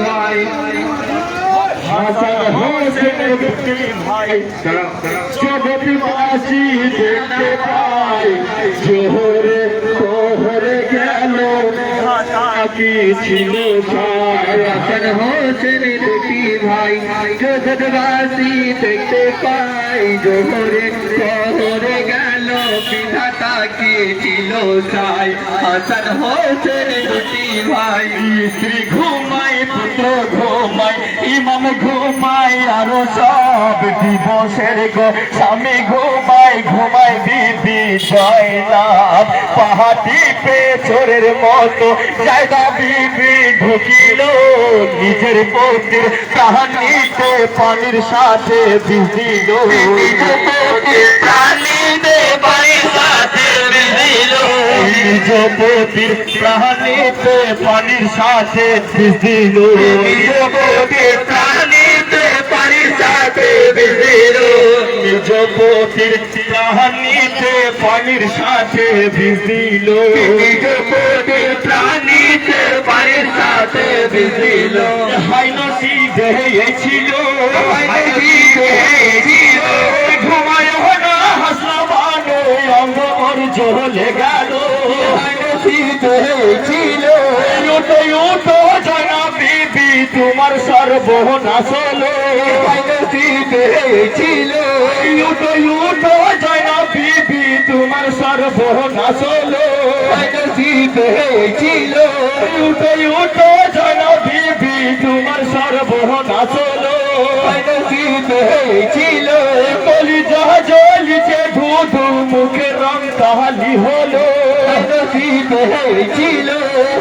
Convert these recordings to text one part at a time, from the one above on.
ভাই হাসান হোসেন দুটি ভাই জগৎবাসী দেখতে পাই জোহরে তোহরে গেল কি ছিল হাসান হোসেন দুটি ভাই জগৎবাসী দেখতে পাই জোহরে তোহরে গেল বিধাতা কি ছিল সাই হাসান হোসেন দুটি ভাই স্ত্রী ঘুমাই পুত্র ঘুমাই ইমাম ঘুমাই আরো সব দিবসের গো স্বামী ঘুমাই ঘুমাই বিবি জয়নাব পাহাড়ি পে চোরের মতো জায়গা বিবি ঢুকিল নিজের পতির প্রাণ নিতে পানির সাথে ভিজিল নিজ পতির প্রাণ নিতে পানির সাথে ভিজিল নিজ পতির প্রাণ নিতে পানির সাথে ভিজিল নিজ পতির প্রাণ নিতে পানির সাথে ভিজিল হাইনসি দেহেছিল ঘুমায় না হাসলাবানো অঙ্গ ওর জ্বলে গেল হাইনসি দেহেছিল উঠো উঠো জনা বিবি তোমার সর্বনাশ হলো হাইনসি দেহেছিল উঠো উঠো জনা বিবি তোমার সর্বনাশ হলো হাইনসি দেহেছিল উঠো উঠো জনা বিবি তোমার সর্বনাশ হলো হাইনসি দেহেছিল কলিজা জ্বলিছে ধুধু মুখের রং কালি হলো হাইনসি দেহেছিল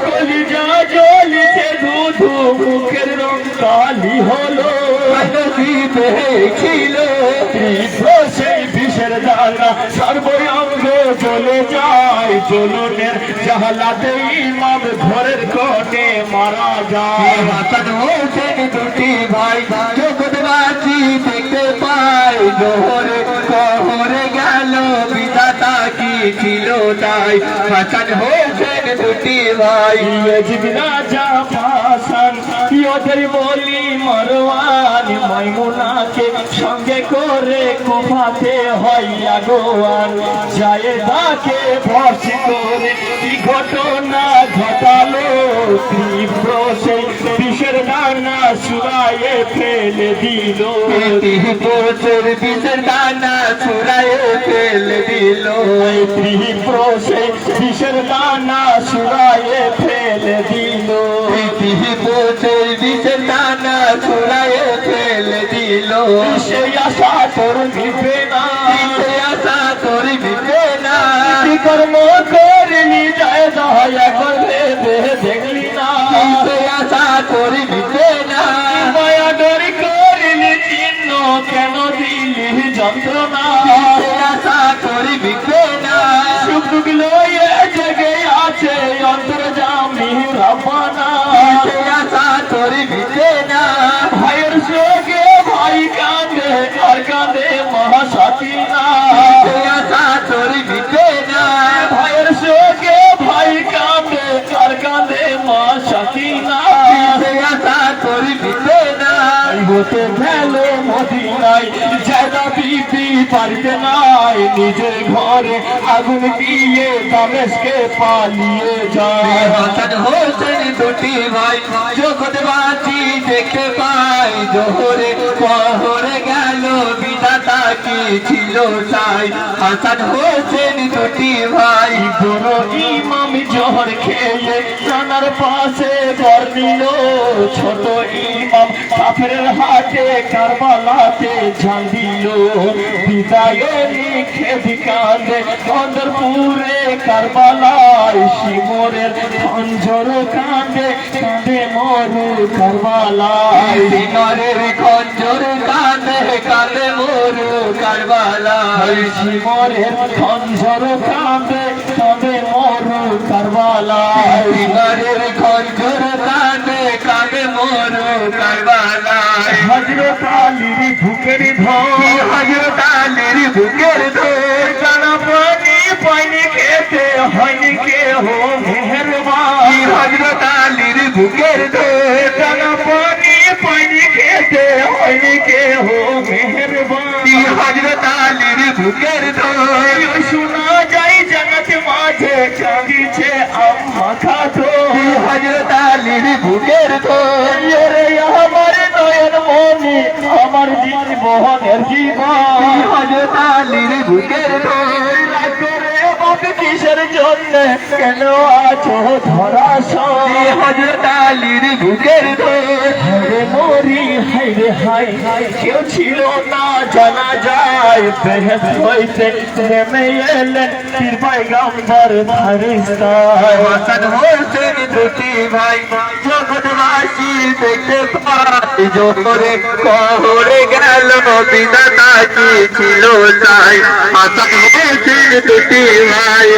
কলিজা জ্বলিছে ধুধু মুখের রং কালি হলো হাইনসি দেহেছিল সেই বিষের দানা সর্বঙ্গ চলে যায় চলনের জাহালাতে ইমাম ঘরের কোণে মারা যায় হাসান হোসেন দুটি ভাই জগৎবাসী দেখতে পাই জোহরে কহরে গেল বিধাতা কি ছিল তাই হাসান হোসেন দুটি ভাই রাজা হাসান ওদের বলি মরওয়ান মাইমুনাকে সঙ্গে করে কোফাতে হয় আগোয়ান যায় তাকে ভর্ষ করে কি ঘটনা ঘটালো তীব্র সেই বিষের দানা সুরায়ে ফেলে দিল তীব্র বিষের দানা সুরায়ে ফেলে দিল তীব্র সেই বিষের দানা সুরায়ে ফেলে দিল তীব্র সেই বিষের দানা সুরায়ে ফেলে দিল সেই আশা তোর মিটবে না সেই আশা তোর মিটবে না কর্ম করিনি যায় দয়া করে দেখলি না সেই আশা তোর মিটবে না মায়া ডরি করিনি চিহ্ন কেন দিলি যন্ত্রণা সেই আশা তোর মিটবে না সুখ দুঃখ লয়ে জেগে আছে অন্তর্যামী রব্বানা সেই আশা তোর মিটবে না ভাইয়ের সঙ্গে ভাই কাঁদে আর কাঁদে মহাসাথী না সেই আশা তোর মিটবে না ভাইয়ের সঙ্গে ভাই কাঁদে আর কাঁদে মহাসাথী না সেই আশা তোর মিটবে না হতে গেল মদিনায় জায়গা বিবি পারতে নাই নিজের ঘরে আগুন দিয়ে দামেশকে পালিয়ে যায় হাসান হোসেন দুটি ভাই জগৎবাসী দেখতে পাই জোহরে কহরে গেল বিধাতা কি ছিল তাই হাসান হোসেন দুটি ভাই বড় ইমাম জোহর খেয়ে জানার পাশে ঘর নিল ছোট ইমাম কাফেরের হাতে কারবালাতে ঝাল দিল বিদায়ে নিখেত কাঁদে অন্তরপুরে কারবালায় শিমরের খঞ্জর কাঁদে কাঁদে মরু কারবালায় শিমরের খঞ্জর কাঁদে কাঁদে মরু কারবালায় শিমরের খঞ্জর কাঁদে কাঁদে মরু কারবালায় শিমরের খঞ্জর কাঁদে কাঁদে মরু কারবালায় হযরত আলীর বুকের ধর হযরত আলীর বুকের ধর জানা পানি পানি খেতে হয়নি কে হো মেহেরবান হযরত আলীর বুকের ধর জানা দিতে হয়নি কে হো মেহেরবানি হযরত আলীর বুকের ধন শোনা যায় জগৎ মাঝে কাঁদিছে আম্মা খাতো হযরত আলীর বুকের ধন রে আমার নয়ন মনি আমার জীবনের জীবন হযরত আলীর বুকের ধন কিসের জন্য কেন আছো ধরাশয় হযরত আলীর বুকের ধরে মরি হায়রে হায় কেউ ছিল না জানা যায় বেহেশত হইতে নেমে এলেন পীর পয়গম্বর ফেরেশতা হাসান হোসেন দুটি ভাই জগৎবাসী দেখতে পায় জোরে কবরে গেল বিধাতা কি ছিল তাই হাসান হোসেন দুটি ভাই